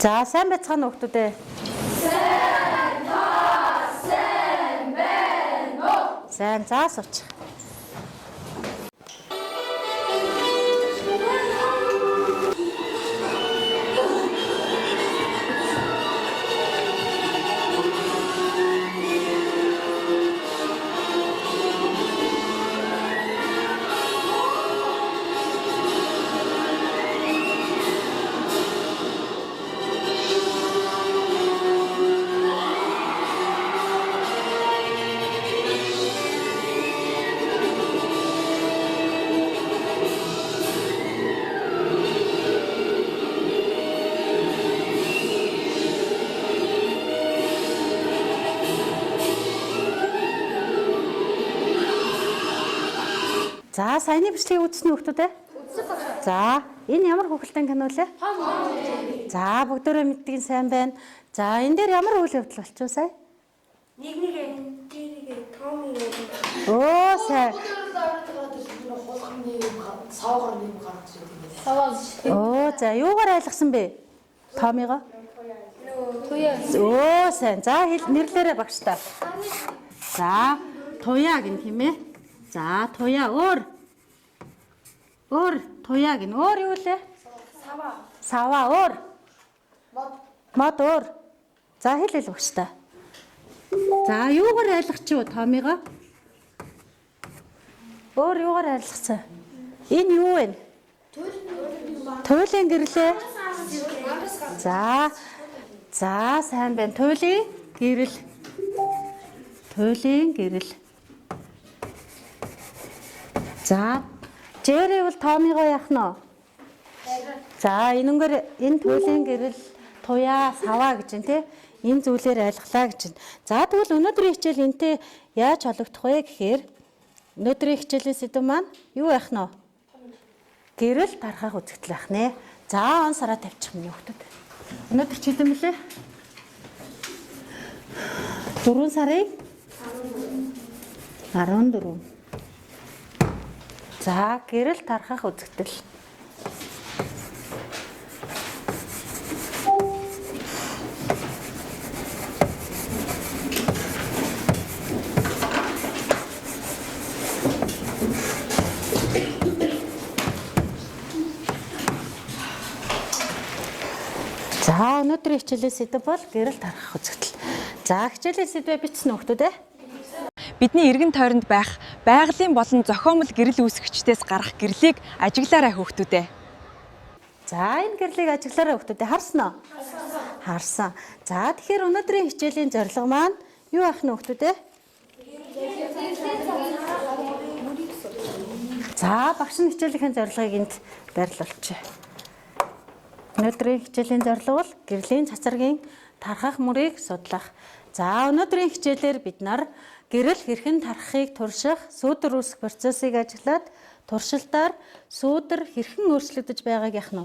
За сайн байцгаана уу хүүхдүүд ээ. Сайн байна уу? Сайн заа сууч. За саяны бичлэгийг үзсэн үү хүүхдүүд ээ? За энэ ямар хүүхэлдэйн кино лээ? За бүгдөө мэддгийн сайн байна. За энэ дээр ямар үйл явдал болчихв сая? Нэг Томи. Оо сайн. Оо за юугаар айлгсан бэ? Томиго? Оо сайн. За нэрлээрээ багштай. За туяа гин тийм ээ. За туяа өөр туяа гин өөр юу лээ? Сава өөр. Мод өөр. За хэлэл багштай. За юугаар айлгачих вэ Томиго? Өөр юугаар айлгсан? Энэ юу вэ? Туйлын гэрлээ. За сайн байна. Туйлын гэрэл. За жээрээ бол Томиго яах нь вэ? За энэ туйлын гэрэл туяа саваа гэж байна те. Энэ зүйлээр айлглаа гэж байна. За тэгвэл өнөөдрийн хичээл энтэй яаж холбогдох вэ гэхээр өнөөдрийн хичээлийн сэдэв маань юу байх нь вэ? Гэрэл тархах үзэгдэл байх нэ. За он сараа тавьчих минь хүүхдүүд. Өнөөдөр ч хэдэн мөлий? 4 сарын 14. За гэрэл тархах үзэгдэл. За өнөөдрийн хичээлийн сэдэв бол гэрэл тархах үзэгдэл. За хичээлийн сэдвээ бичсэн хүүхдүүд ээ. Бидний эргэн тойронд байх байгалийн болон зохиомл гэрэл үүсгэгчдээс гарах гэрлийг ажиглаарай хүүхдүүдээ. За энэ гэрлийг ажиглаарай хүүхдүүдээ харсан уу? Харсан. За тэгэхээр өнөөдрийн хичээлийн зорилго маань юу байх нь хүүхдүүдээ? За багш нь хичээлийн зорилгыг энд байрлуулчих. Өнөөдрийн хичээлийн зорилго бол гэрлийн цацрагийн тархах мөрийг судлах. За өнөөдрийн хичээлээр бид нар гэрэл хэрхэн тархахыг турших, сүүдэр үүсэх процессыг ажиглаад туршилтаар сүүдэр хэрхэн өөрчлөгдөж байгааг яах нь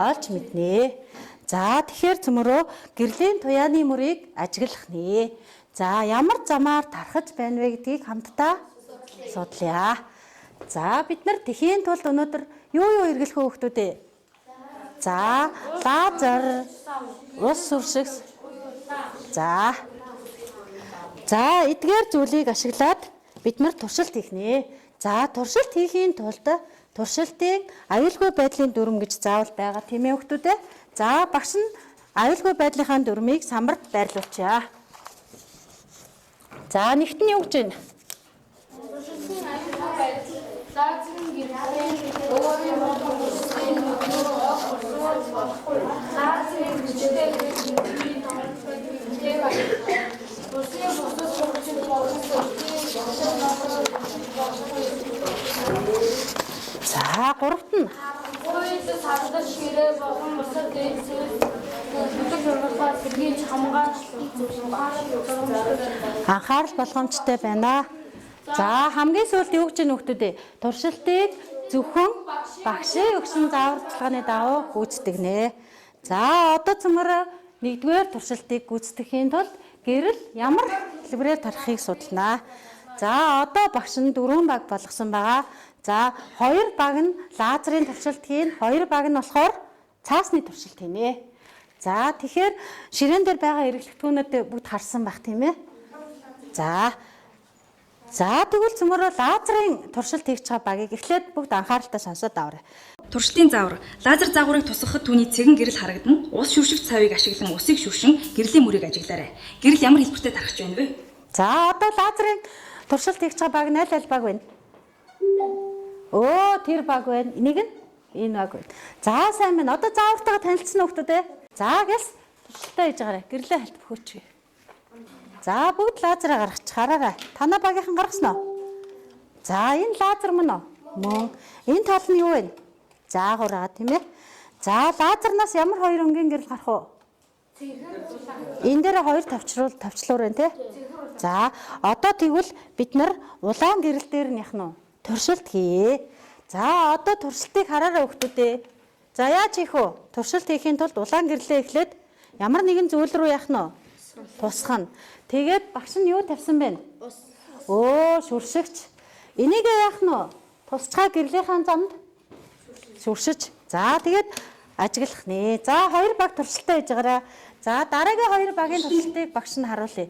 олж мэднэ. За тэгэхээр цөмөрөө гэрлийн туяаны мөрийг ажиглах нэ. За ямар замаар тархаж байна вэ гэдгийг хамтдаа судлаа. За бид нар тэхийн тулд өнөөдөр юу эргэлэх вэ хүүхдүүд ээ? За лазер, ус сүршигс. За эдгээр зүйлийг ашиглаад бид нар туршилт хийх нэ. За туршилт хийхийн тулд туршилтын аюулгүй байдлын дүрм гэж заавал байгаа тийм ээ хүүхдүүд ээ. За багш нь аюулгүй байдлынхаа дүрмийг самбарт байрлуулчихъя. За нэгт нь юу гэж байна? За гуравт нь анхаарал болгоомжтой байна. За хамгийн сүүлд юу гэж байна хүүхдүүд ээ? Туршилтыг зөвхөн багшийн өгсөн зааварчилгааны дагуу гүйцэтгэнэ. За одоо цөмөр нэгдүгээр туршилтыг гүйцэтгэхийн тулд гэрэл ямар хэлбэрээр тархахыг судалнаа. За одоо багш нь 4 баг болгосон байгаа. За 2 баг нь лазерын туршилт хийн, 2 баг нь болохоор цаасны туршилт хийнэ. За тэгэхээр ширээн дээр байгаа эргэлтгүүнүүд бүгд харсан байх тийм ээ. За тэгвэл цөмөрөө лазерын туршилт хийж байгаа багийг эхлээд бүгд анхааралтай сонсоод аваарай. Туршилтын заавар. Лазер загварыг тусгахад түүний цэгэн гэрэл харагдана. Ус шүршигч цавыг ашиглан усыг шүршин гэрлийн мөрийг ажиглаарай. Гэрэл ямар хэлбэртэй тархаж байна вэ? За одоо лазерын туршилт хийж байгаа баг найл баг байна. Тэр баг байна. Энийг нь энэ баг байна. За сайн байна. Одоо заавартайгаа танилцсан хүүхдүүд ээ. За гэс туршилтаа хийж байгаарай. Гэрлээ хальт бөхөөч. За бүгд лазераа гаргачих хараарай. Танаа багийнхан гаргасан уу? За энэ лазер мөн үү? Мөн. Энэ тал нь юу вэ? Заагуур байгаа тийм ээ. За лазернаас ямар хоёр өнгийн гэрэл гарах уу? Энэ дээр хоёр тавчлуур байна тий. За одоо тэгвэл бид нар улаан гэрэл дээр нэх нь туршилт хийе. За одоо туршилтыг хараарай хүүхдүүдээ. За яаж хийх вэ? Туршилт хийхийн тулд улаан гэрлээ эхлээд ямар нэгэн зүйл рүү яах нь? Тусгах нь. Тэгээд багш нь юу тавьсан бэ? Шүршигч. Энийг яах нь? Тусцгаа гэрлийнхаа замд шүршиж. За тэгээд ажиглах нэ. За хоёр баг туршилтаа хийж байгаарай. За дараагийн хоёр багийн туршилтыг багш нь харуулъя.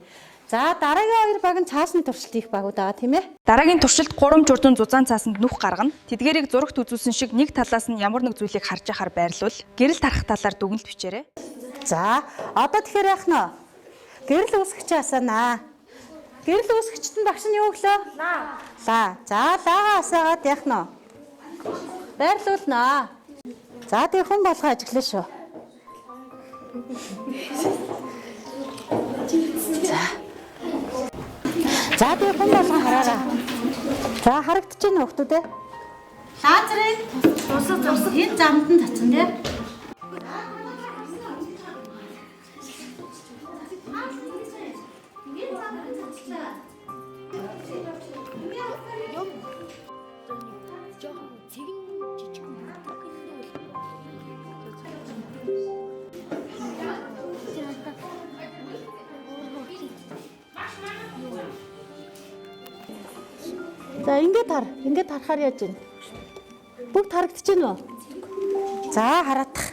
За дараагийн хоёр баг нь цаасны туршилт хийх багууд байгаа тийм ээ. Дараагийн туршилт 3 журдан зузаан цаасанд нүх гаргана. Тэдгээрийг зурагт үзүүлсэн шиг нэг талаас нь ямар нэг зүйлийг харж яхаар байрлуул. Гэрэл тарах талаар дүгнэлт бичээрэй. За одоо тэгэхээр яах нь? Гэрэл үүсгэгчээ асаанаа. Гэрэл үүсгэгчт нь багш нь юу өглөө? Лаа. За лаагаа асаагаад яах нь? Байрлуулнаа. За тэг хүн болгоо ажиглаа шүү. За тэг хүн болгоо хараарай. За харагдаж байна хүүхдүүд ээ. Лазерыг тусах энэ замд нь татсан тий. За ингээд харахаар яаж вэ? Бүгд харагдаж байна уу? За хараадах.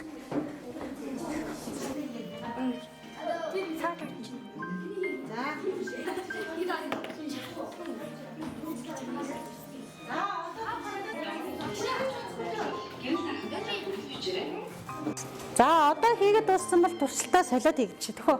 За одоо хийгээд дууссан бол туршилтаа солиод хийгдчих төхөө.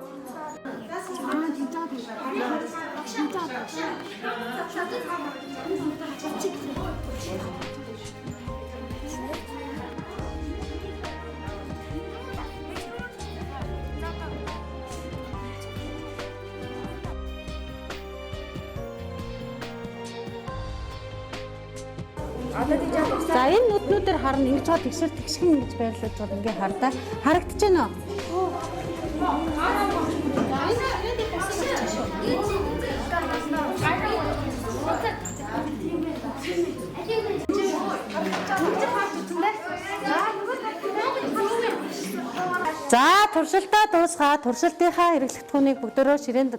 За энэ нүднүүдээр харна ингэж гоо тэгшгэн ингэж байрлуулж байгаа ингээ хардаа харагдаж байна уу? За туршилтаа дуусгаад туршилтынхаа хэрэглэгдэхүүнийг бүгдөө ширээнд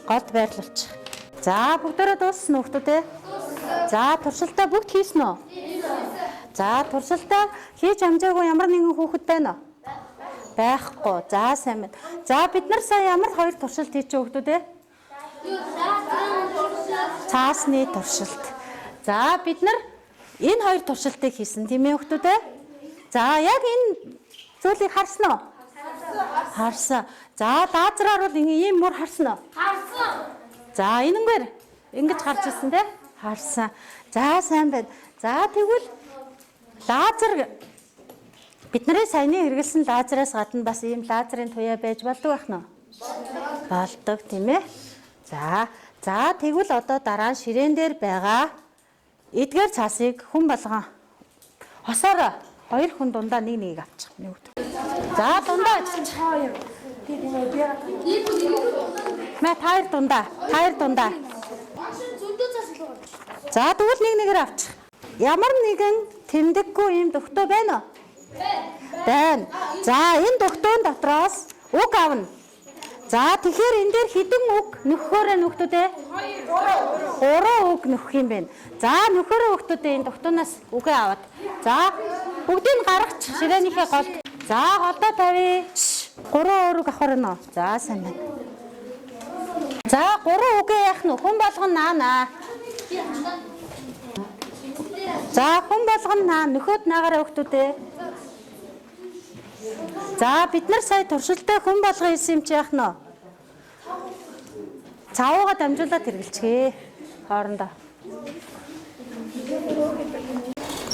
голд байрлуулчих. За бүгдөө дууссан уу хүүхдүүд? За туршилтаа бүгд хийсэн үү? За туршилтаа хийж амжаагүй ямар нэгэн хүүхэд байна уу? Байхгүй. За сайн байна. За бид нар сая ямар хоёр туршилт хийчих хүүхдүүд? Цаасны туршилт. За бид нар энэ хоёр туршилтыг хийсэн тийм ээ хүүхдүүд? За яг энэ зүйлийг харсан уу? Харсан. За лазераар бол ийм мөр харсан уу? Харсан. За энэнгээр ингэж гарч ирсэн те? Харсан. За сайн байна. За тэгвэл лазер бидний саяны хэрэгэлсэн лазераас гадна бас ийм лазерын туяа байж болдог байх нь. Болдог тийм ээ. За тэгвэл одоо дараа нь ширээн дээр байгаа эдгээр цаасыг хүн болгон хосоор хоёр хүн дундаа нэг авчих. За дундаа ажиллаж. Таяр дундаа. За тэгвэл нэг авчих. Ямар нэгэн тэмдэггүй юм дөхтөө байна уу? Байна. За энэ дөхтөөн дотроос үг авна. За тэгэхээр энэ дээр хэдэн үг нөхөхөөрэй нөхдүүдээ? 3 үг нөхөх юм байна. За нөхөрөө нөхдүүдээ энэ дөхтөөнөөс үгээ аваад. За бүгдийг гаргачих ширээнийхээ голд. За голдоо тавья. 3 өрөг авах нь. За сайн байна. За 3 үгээ яах нь хүн болгон наана. За хүн болгон наа нөхөд наагаараа өгтүүдээ. За бид нар сая туршилтаа хүн болгон хэлсэн юм чи яах нь? Цаавууга дамжуулаад хэрэгэлцгээе. Хоорондоо.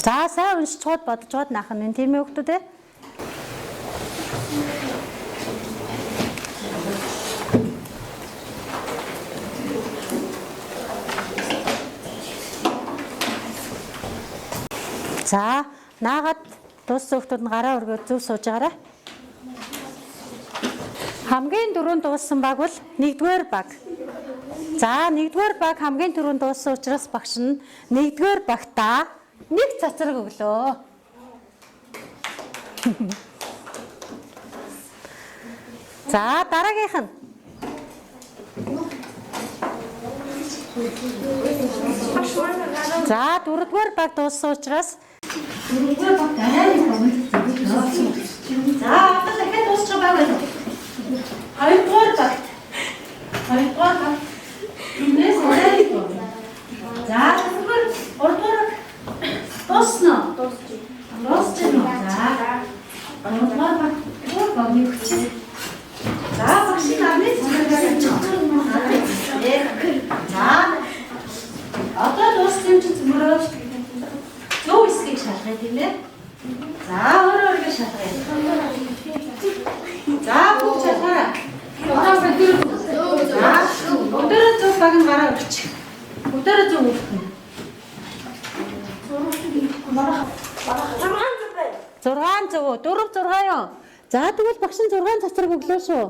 За сайн уншчиход бодожод наах нь тийм ээ өгтүүдээ. За наагаад дууссан хүмүүс нь гараа өргөөд зөв сууж байгаарай. Хамгийн дөрөв дууссан баг бол 1-р баг. За 1-р баг хамгийн түрүүнд дууссан учраас багш нь 1-р багтаа 1 цацраг өглөө. За дараагийнх нь. За 4-р баг дууссан учраас 4-р баг арай нэг баг. За одоо дахиад дуусчих баг байна. 2-р баг. 2-р баг. Инээс арай нэг баг. За 3-р баг. Дуусна. Дуусчихна. За 3-р баг. 4 баг өгч. За багшийн амны цэцэрлэг. За одоо дууссан юм чи цөмрөөж зөв эсгийг шалгая тийм ээ. За өөрөө шалгая. За бүгд шалгаарай. Өдөрөө зөв баг нь гараа өгч. Өдөрөө зөв өгөх. 6 зөв 4 6 юу? За тэгвэл багш нь 6 цацраг өглөө шүү.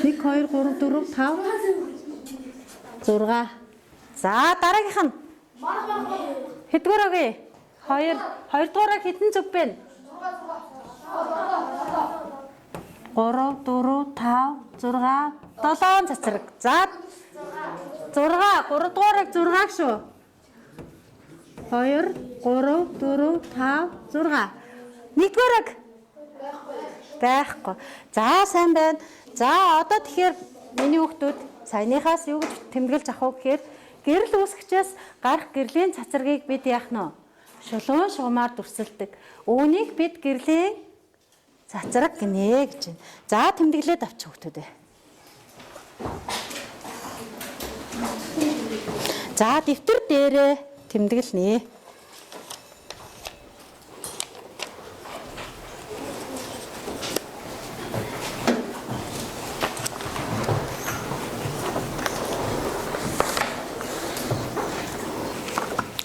1 2 3 4 5 6. За дараагийнх нь. Хэдгээр өгье? 2 дугаараа хэдэн зөв бэ? 3 4 5 6 7 цацраг. За 6 3 дугаарыг 6 шүү. 2 3 4 5 6. 1-р байхгүй. За сайн байна. За одоо тэгэхээр миний хүүхдүүд саяныхаас юу гэж тэмдэглэж авах вэ гэхээр гэрэл үүсгчээс гарах гэрлийн цацрагийг бид яах нь шулуун шугамаар дүрсэлдэг. Үүнийг бид гэрлийн цацраг гинэ гэж байна. За тэмдэглээд авчих хүүхдүүдээ. За дэвтэр дээрээ тэмдэглэнэ.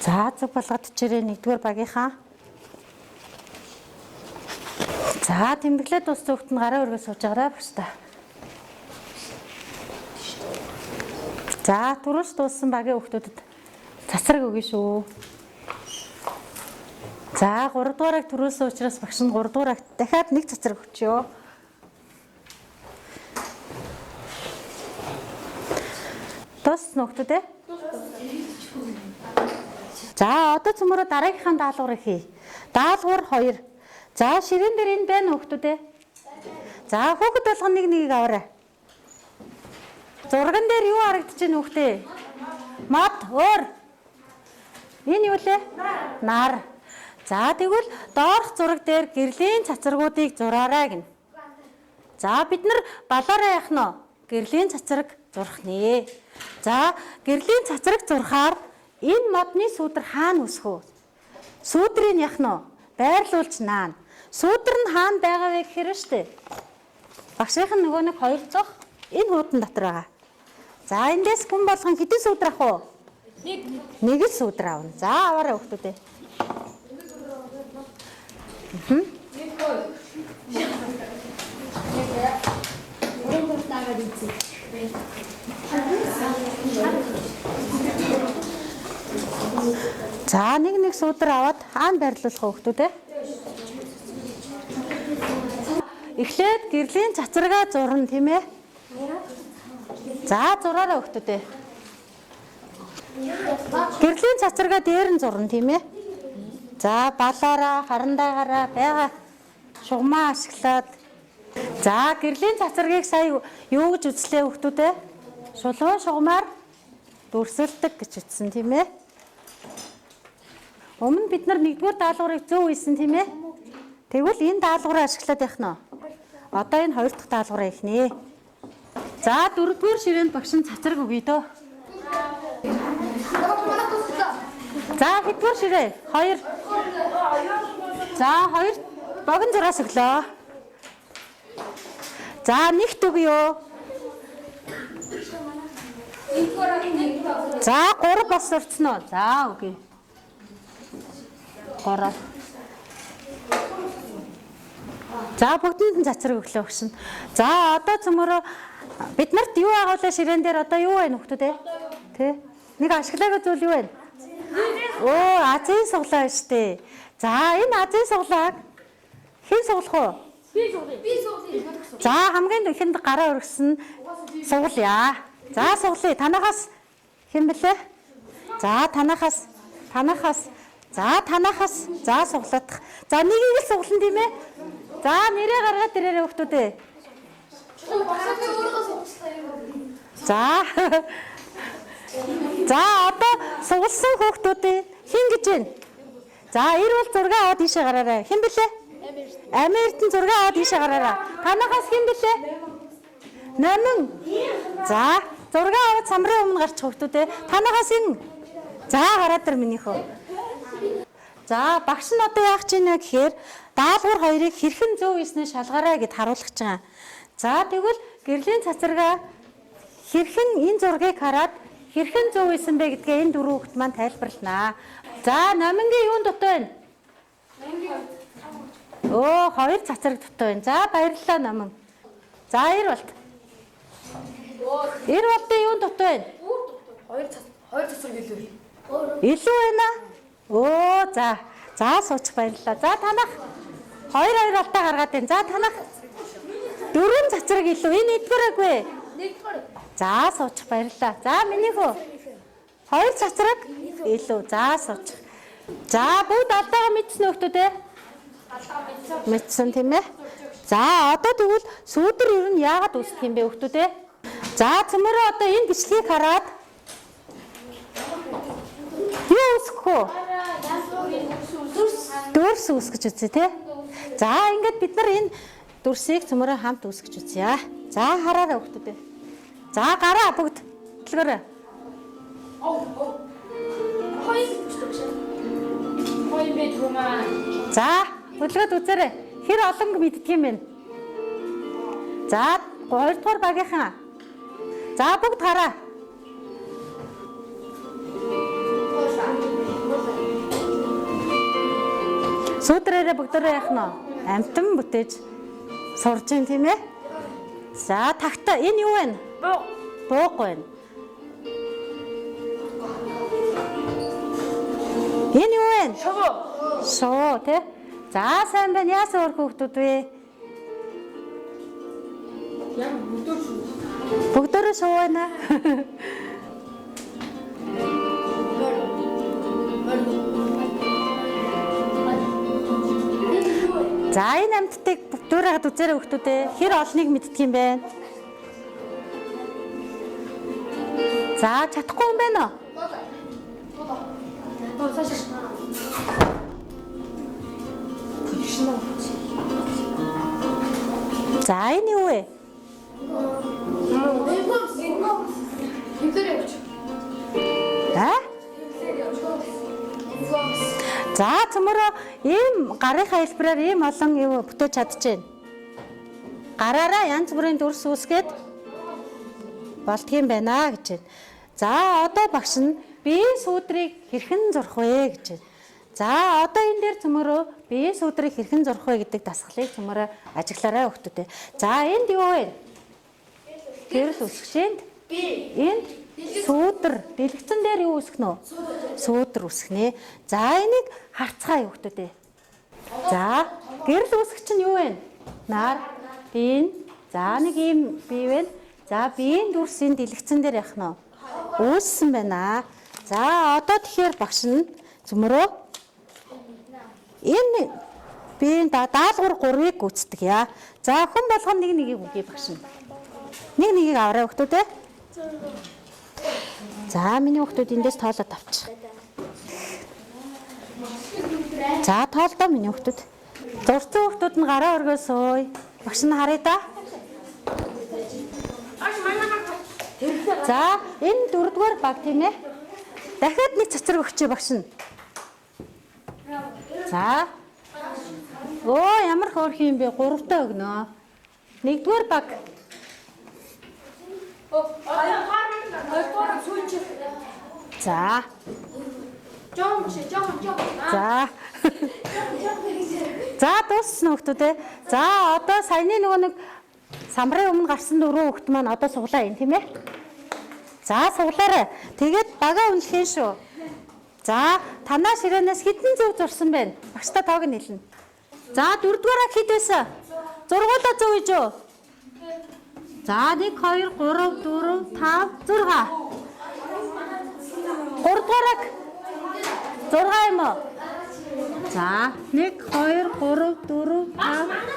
За зөв болгоод чирээ 1-р багийнхаа. За тэмдэглээд дууссан хүүхэд нь гараа өргөө сууж байгаарай багштай. За түрүүс дууссан багийн хүүхдүүдэд цацраг өгье шүү. За 3 дугаарыг түрүүлсэн учраас багш нь 3 дугаараа дахиад 1 цацраг өгчөө. Дууссан хүүхдүүд ээ? За одоо цөмөрөө дараагийнхаа даалгаврыг хий. Даалгавар 2. За ширээн дээр энэ байна хүүхдүүд ээ. За хүүхэд болгоно нэг аваарай. Зурган дээр юу харагдаж байна хүүхдээ? Мод өөр. Энэ юу лээ? Нар. За тэгвэл доорх зураг дээр гэрлийн цацрагуудыг зураарай гэнэ. За бид нар балаараа яах нь? Гэрлийн цацраг зурах нэ. За гэрлийн цацраг зурхаар энэ модны сүүдэр хаана үсэх вэ? Сүүдрийг яах нь? Байрлуулж наана. Сүүдэр нь хаана байгаа вэ гэхээр штэ. Багшийнх нь нөгөө нэг 2 цох энэ хуудан дотор байгаа. За эндээс хүн болгон хэдэн сүүдэр авах вэ? 1 л сүүдэр авна. За аваарай хүүхдүүдээ. За нэг сүүдэр аваад хаана байрлуулах вэ хүүхдүүдээ? Эхлээд гэрлийн цацрагаа зурна тийм ээ. За зураарай хүүхдүүдээ. Гэрлийн цацрагаа дээр нь зурна тийм ээ. За балаараа харандаагаараа байгаа шугамаа ашиглаад. За гэрлийн цацрагийг сая юу гэж үзлээ хүүхдүүдээ? Шулуун шугамаар дүрсэлдэг гэж ütсэн тийм ээ. Өмнө бид нар 1-р даалгаврыг зөв хийсэн тийм ээ. Тэгвэл энэ даалгавраа ашиглаад явах нь. Одоо энэ 2 дахь даалгавраа ихнэ. За 4-р ширээнд багш нь цацраг өгье дөө. За хэдвэр ширээ? 2. За 2 богино зураас өглөө. За нэгт өгье. За 3 бас урцсан уу? За өгье. 3. За бүгдэнд нь цацраг өглөө өгсөн. За одоо цөмөрөө бид нарт юу агуулаа ширээн дээр одоо юу байна хүүхдүүд ээ? Тэ? Нэг ашиглагаа зүйл юу байна? Оо, азийн суглаа штэ. За энэ азийн суглааг хэн суглах уу? Би суглая. За хамгийн ихэнд гараа өргөсөн суглая. За суглая. Танахаас хэн блэ? За танахаас. За танахаас. За суглаадах. За нэгийг л суглан тийм ээ. За нэрээ гаргаад ирээрэй хүүхдүүдээ. За. За одоо сугалсан хүүхдүүдээ хэн гэж байна? За ирвэл зураг аваад ийшээ гараарай. Хэн блэ? Америкт зураг аваад ийшээ гараарай. Танахаас хэн блэ? Номин. За зураг аваад самрын өмнө гарч хүүхдүүдээ. Танахаас хэн? За гараад ир минийхөө. За багш нь одоо яах гэж байна гэхээр даалгавар хоёрыг хэрхэн зөв хийснээ шалгаарай гэд харуулж байгаа. За тэгвэл гэрлийн цацрагаа хэрхэн энэ зургийг хараад хэрхэн зөв хийсэн бэ гэдгээ энэ дөрвөн хүүхэд маань тайлбарланаа. За номингийн юун дутуу байна? Оо 2 цацраг дутуу байна. За баярлалаа номин. За 2 болт. 2 болтын юун дутуу байна? 2 цацраг илүү. Илүү байна. Оо за. За суучих баярлалаа. За танах 2 болтоо гаргаад байна. За танах 4 цацраг илүү. Энэ эдгээр аггүй. 1-р. За суучих баярлалаа. За минийхөө 2 цацраг илүү. За суучих. За бүгд алдаага мэдсэн нөхдөд ээ? Мэдсэн тийм ээ. За одоо тэгвэл сүүдэр ер нь яагаад үүсдэг юм бэ нөхдөд ээ? За цөмөрөө одоо энэ бичлэгийг хараад юу үүсгэх вэ? Дүрс үүсгэж үзье тий. За ингээд бид нар энэ дүрсийг цөмөрөө хамт үүсгэж үзье. За хараарай нөхдөд ээ. За гараа бүгд хөтлгөөрэй. За хөтлгөөд үзээрэй. Хэр олон мэддэг юм бэ? За 2 дугаар багийнхан. За бүгд хараа. Сүүдрээрээ бүгдээрээ яах нь? Амтан бүтээж сурж юм тийм ээ? За тагта энэ юу вэ? Бууг байна. Энэ юу вэ? Шоо тий. За сайн байна. Яасан өөр хүүхдүүд вэ? Бүгдээрээ шоо байна. За энэ амьтдыг бүгдээрээ үзээрэй хүүхдүүдээ. Хэр олныг мэддэг юм бэ? За чадахгүй юм байна уу? За энэ юу вэ? За цөмөрөө ийм гарын хэлбэрээр ийм олон юу бүтээж чадчихээн. Гараараа янз бүрийн дүрс үүсгээд болдгийм байна гэж байна. За одоо багш нь биеийн сүүдрийг хэрхэн зурх вэ гэж байна. За одоо энэ дээр цөмөрөө биеийн сүүдрийг хэрхэн зурх вэ гэдэг дасгалыг цөмөрөө ажиглаарай хүүхдүүдээ. За энд юу вэ? Гэрэл үсгшээнд энд сүүдэр дэлгэцэн дээр юу үсгэнэ үү? Сүүдэр үсгэнэ. За энийг харцгаая хүүхдүүдээ. За гэрэл үсгч нь юу вэ? Нар, биеийн. За нэг ийм бие вэ? За биеийн дүрс энэ дэлгэцэн дээр яах нь вэ? Үүссэн байна. За одоо тэгэхээр багш нь цөмөрөө энэ би даалгавар 3-ыг гүйцэтгэе. За хүн болгоно нэг үгүй багш. Нэг аваарай хүүхдүүд ээ. За миний хүүхдүүд эндээс тоолоод авчих. За тоолдоо миний хүүхдүүд. Зурцсан хүүхдүүд нь гараа өргөө сууя. Багш нь харъя да. За энэ 4-р баг тийм ээ. Дахиад нэг цацраг өгчээ багш нь. За. Оо ямар хөөрхөн юм бэ? 3-таа өгнө. 1-р баг. За. За. За дууссан хүүхдүүд ээ. За одоо саяны нөгөө нэг самрын өмнө гарсан 4 хүүхд маань одоо суглаа юм тийм ээ. За суглаарай. Тэгээд багаа үнэлхэн шүү. За танаа ширээнээс хэдэн зөв зурсан бэ? Багштай тоог нь хэлнэ. За 4-р хэд байсан? Зургуулаа зөв гэж юу? За 1 2 3 4 5 6. 3-р 6 юм уу? За 1 2 3 4 5.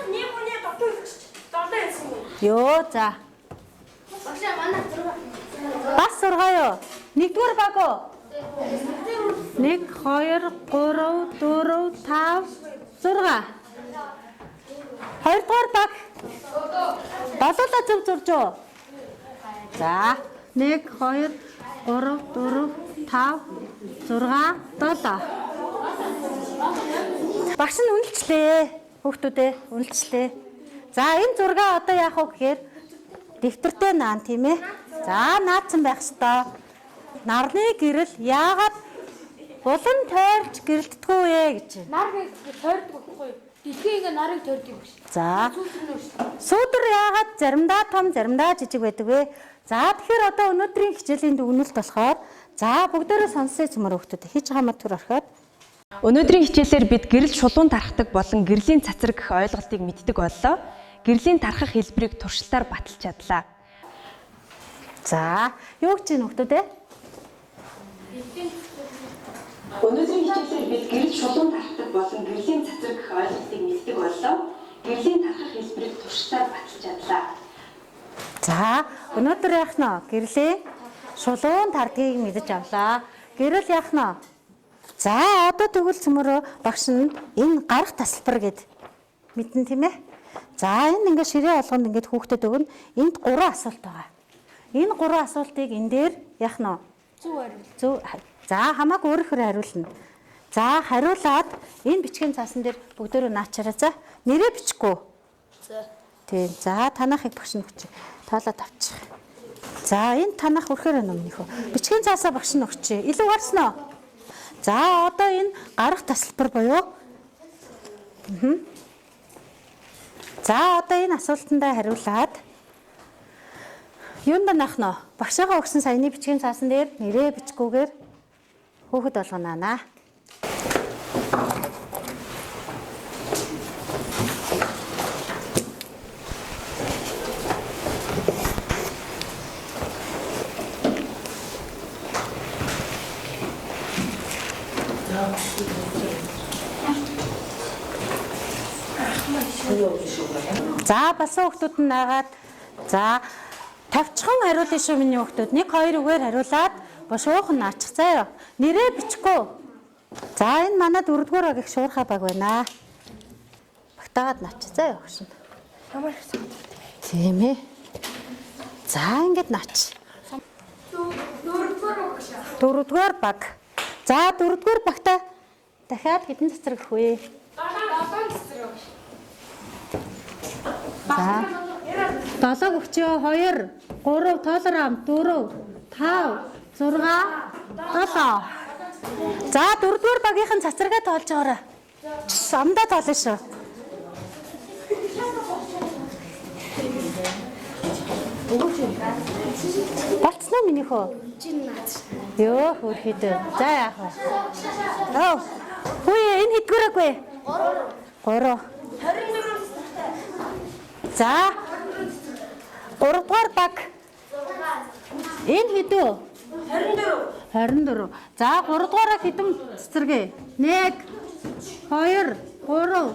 Йоо за. Бас 6 юу? 1-р баг уу? 1 2 3 4 5 6. 2-р баг. Долоолаа зөв зурж юу? За 1 2 3 4 5 6 7. Багш нь үнэлчлээ. Хүүхдүүдээ үнэлчлээ. За энэ зургаа одоо яах вэ гэхээр дэвтэртэй наан тийм ээ. За наадсан байх ёстой. Нарны гэрэл яагаад булан тойрч гэрэлтдэггүй вэ гэж. Нар тойрдог байхгүй юу? Дэлхийн ингээ нарыг тойрдог юм шиг. За. Сүүдэр яагаад заримдаа том, заримдаа жижиг байдаг вэ? За тэгэхээр одоо өнөөдрийн хичээлийн дүгнэлт болохоор за бүгдээрээ сонсъё цөмөр хүүхдүүд хийж байгаа мат төр орхиод. Өнөөдрийн хичээлээр бид гэрэл шулуун тархдаг болон гэрлийн цацраг гэх ойлголтыг мэддэг боллоо. Гэрлийн тархах хэлбэрийг туршилтаар баталж чадлаа. За юу гэж байна хүүхдүүд ээ? Өнөөдрийн хичээлээр бид гэрэл шулуун тархдаг болон гэрлийн цацраг гэх ойлголтыг мэддэг боллоо. Гэрлийн тархах хэлбэрийг туршилтаар баталж чадлаа. За өнөөдөр яах нь гэрлийн шулуун тардгийг мэдэж авлаа. Гэрэл яах нь? За одоо тэгвэл цөмөрөө багш нь энэ гарах тасалбар гэд мэдэн тийм ээ. За энэ ингээд ширээ болгонд ингээд хүүхдэд өгнө. Энд 3 асуулт байгаа. Энэ 3 асуултыг энэ дээр яах нь? Зөв. За хамаагүй өөрөөр хариулна. За хариулаад энэ бичгийн цаасан дээр бүгдөө наачаарай. За нэрээ бичихгүй. За. Тийм. За танахыг багш нь өгч. Тоолоод авчих. За энэ танах өрхөр номынхөө. Бичгийн цаасаа багш нь өгч. Илүү гарсан уу? За одоо энэ гарах тасалбар буюу. За одоо энэ асуултандаа хариулаад юунд наах нь багшаагаа өгсөн саяны бичгийн цаасан дээр нэрээ бичгүүгээр хүүхэд болгоно. За басан хүүхдүүд нь нагаад за тавчхан хариулъя шүү миний хүүхдүүд. 1 2 үгээр хариулаад бошуухан наачих заяа. Нэрээ бичихгүй. За энэ манай 4-р агих шуурхай баг байна. Багтаагаад наачих заяа багш. Ямар их сайн. Тийм ээ. За ингэж наач. 4-р баг. За 4-р багтаа дахиад хэдэн цэцэр гэх вэ? 7 цэцэр. За 7 өгчөө 2 3 тоолоор ам 4 5 6 7. За 4-р багийнхан цацрагаа тоолж байгаарай. Амдаа тоолно шүү. Болцсон уу минийхөө? Йоо хөрхийдөө. За яах вэ? Оо. Хөөе энэ хэдгээрэг вэ? 3. 24. За 3-р баг. Энэ хэдүү? 24. За 3-р хэдэн цэцэргээ? 1 2 3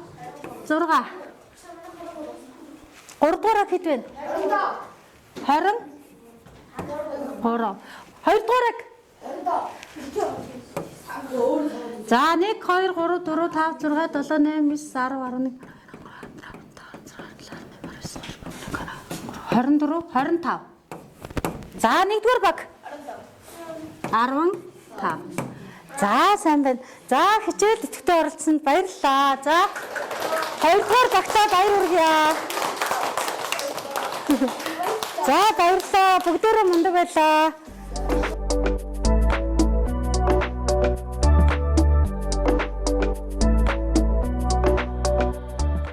6. 3 дугаараа хэд вэ? 20. 3. 2 дугаараа. За 1 2 3 4 5 6 7 8 9 10 11 24 25. За 1-р баг. 15. За сайн байна. За хичээл идэвхтэй оролцсонд баярлалаа. За 2-р багтаа баяр хүргье. За баярлалаа. Бүгдээрээ мундаг байлаа.